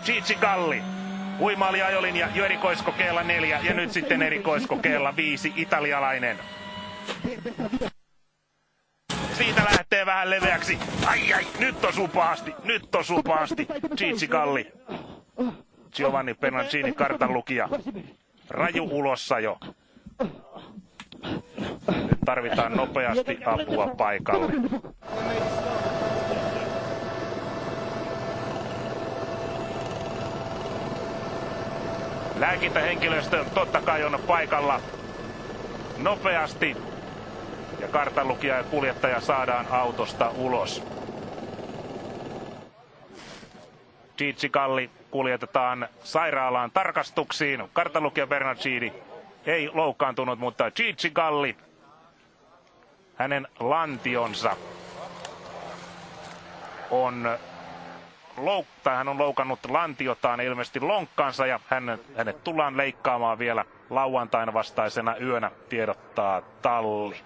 Gigi Galli. Uimaali ajolinja jo erikoiskokeella 4 ja nyt sitten erikoiskokeella 5 italialainen. Siitä lähtee vähän leveäksi. Ai, nyt osuu pahasti. Gigi Galli. Giovanni Bernaccini, kartanlukija. Raju ulossa jo. Nyt tarvitaan nopeasti apua paikalle. Lääkintähenkilöstö totta kai on paikalla nopeasti. Ja kartanlukija ja kuljettaja saadaan autosta ulos. Gigi Galli kuljetetaan sairaalaan tarkastuksiin. Kartanlukija Bernaccini ei loukkaantunut, mutta Gigi Galli, hänen lantionsa hän on loukannut lantiotaan, ilmeisesti lonkkansa, ja hänet tullaan leikkaamaan vielä lauantaina vastaisena yönä, tiedottaa talli.